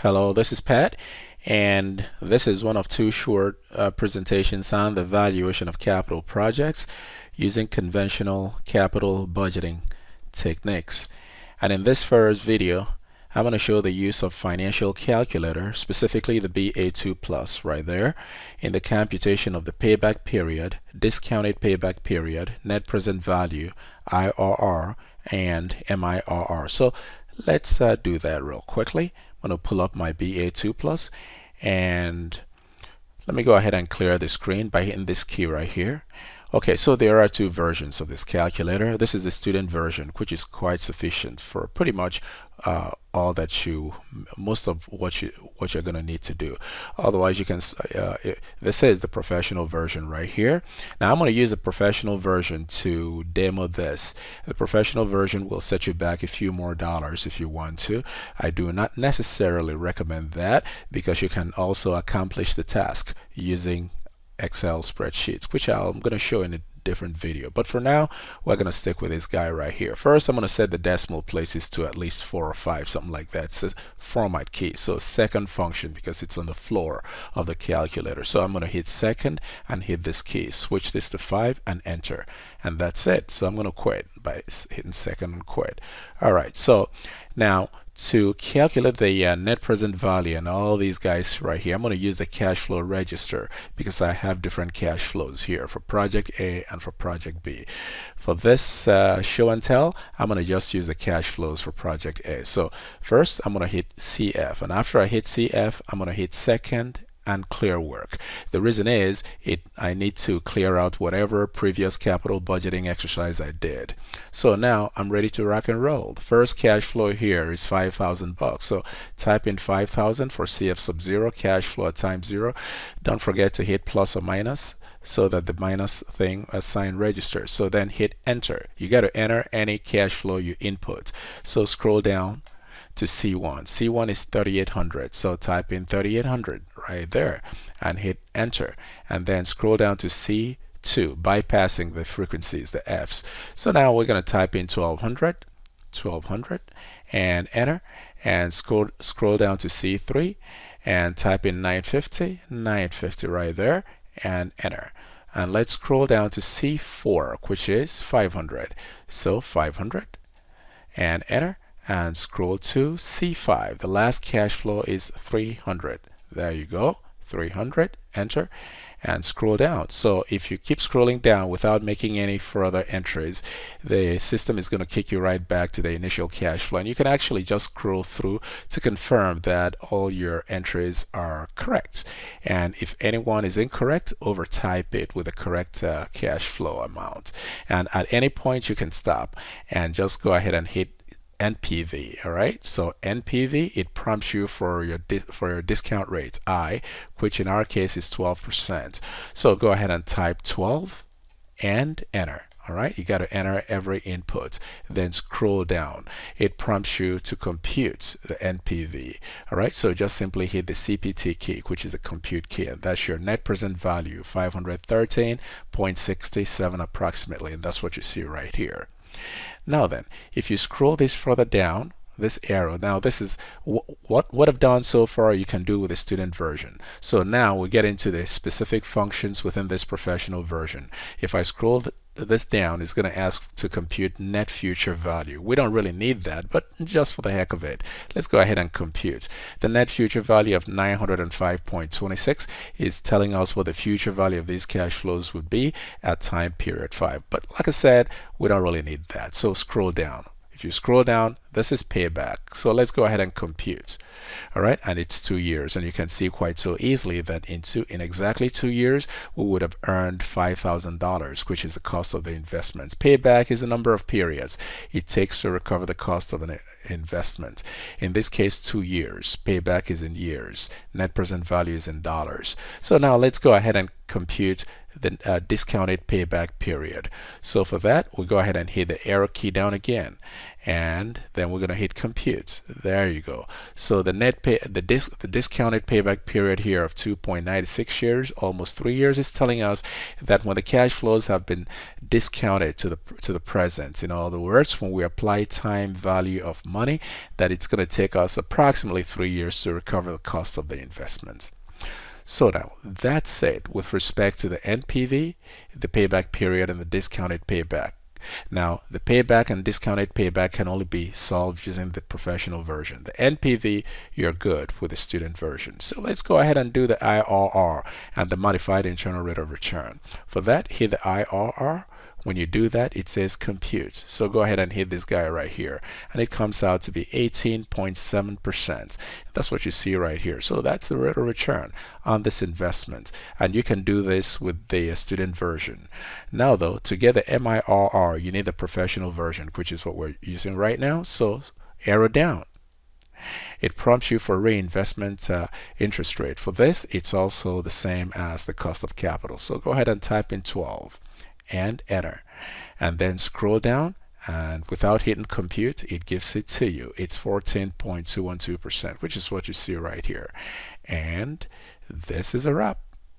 Hello, this is Pat, and this is one of two short presentations on the valuation of capital projects using conventional capital budgeting techniques. And in this first video, I'm going to show the use of financial calculator, specifically the BA2 Plus right there, in the computation of the payback period, discounted payback period, net present value, IRR, and MIRR. So let's do that real quickly. I'm going to pull up my BA2 Plus, and let me go ahead and clear the screen by hitting this key right here. Okay, so there are two versions of this calculator. This is the student version, which is quite sufficient for pretty much all that most of what you're going to need to do. Otherwise, you can this is the professional version right here. Now I'm going to use the professional version to demo this. The professional version will set you back a few more dollars if you want to. I do not necessarily recommend that because you can also accomplish the task using Excel spreadsheets, which I'm going to show in a different video. But for now, we're going to stick with this guy right here. First, I'm going to set the decimal places to at least 4 or 5, something like that. It says format key, so second function because it's on the floor of the calculator. So I'm going to hit second and hit this key, switch this to 5 and enter, and that's it. So I'm going to quit by hitting second and quit. All right, so now to calculate the net present value and all these guys right here, I'm going to use the cash flow register because I have different cash flows here for project A and for project B. For this show and tell, I'm going to just use the cash flows for project A. So first I'm going to hit CF, and after I hit CF, I'm going to hit second and clear work. The reason is I need to clear out whatever previous capital budgeting exercise I did. So now I'm ready to rock and roll. The first cash flow here is $5,000. So type in 5,000 for CF sub 0, cash flow at time 0. Don't forget to hit plus or minus so that the minus thing sign registers. So then hit enter. You got to enter any cash flow you input. So scroll down to C1. C1 is 3,800, so type in 3,800 right there and hit enter, and then scroll down to C2, bypassing the frequencies, the F's. So now we're going to type in 1,200, 1,200 and enter, and scroll down to C3 and type in 950, 950 right there and enter. And let's scroll down to C4, which is 500, so 500 and enter, and scroll to C5. The last cash flow is 300. There you go, 300, enter, and scroll down. So if you keep scrolling down without making any further entries, the system is going to kick you right back to the initial cash flow, and you can actually just scroll through to confirm that all your entries are correct. And if anyone is incorrect, overtype it with the correct cash flow amount. And at any point you can stop and just go ahead and hit NPV. All right, so NPV, it prompts you for your discount rate I, which in our case is 12%. So go ahead and type 12 and enter. All right, you got to enter every input, then scroll down. It prompts you to compute the NPV. All right, so just simply hit the CPT key, which is the compute key, and that's your net present value, 513.67 approximately, and that's what you see right here. Now then, if you scroll this further down, this arrow, now this is what I've done so far you can do with the student version. So now we get into the specific functions within this professional version. If I scroll this down, it's going to ask to compute net future value. We don't really need that, but just for the heck of it, let's go ahead and compute. The net future value of 905.26 is telling us what the future value of these cash flows would be at time period 5. But like I said, we don't really need that. So scroll down. If you scroll down, this is payback. So let's go ahead and compute. All right, and it's 2 years, and you can see quite so easily that in exactly 2 years we would have earned $5,000, which is the cost of the investment. Payback is the number of periods it takes to recover the cost of an investment. In this case, 2 years. Payback is in years. Net present value is in dollars. So now let's go ahead and compute the discounted payback period. So for that, we go ahead and hit the arrow key down again, and then we're going to hit compute. There you go. So the the discounted payback period here of 2.96 years, almost 3 years, is telling us that when the cash flows have been discounted to the present, in other words, when we apply time value of money, that it's going to take us approximately 3 years to recover the cost of the investments. So now, that said, with respect to the NPV, the payback period, and the discounted payback. Now, the payback and discounted payback can only be solved using the professional version. The NPV, you're good with the student version. So let's go ahead and do the IRR and the modified internal rate of return. For that, hit the IRR. When you do that, it says compute. So go ahead and hit this guy right here. And it comes out to be 18.7%. That's what you see right here. So that's the rate of return on this investment. And you can do this with the student version. Now though, to get the MIRR, you need the professional version, which is what we're using right now. So arrow down. It prompts you for reinvestment interest rate. For this, it's also the same as the cost of capital. So go ahead and type in 12. And enter, and then scroll down, and without hitting compute, it gives it to you. It's 14.212%, which is what you see right here. And this is a wrap.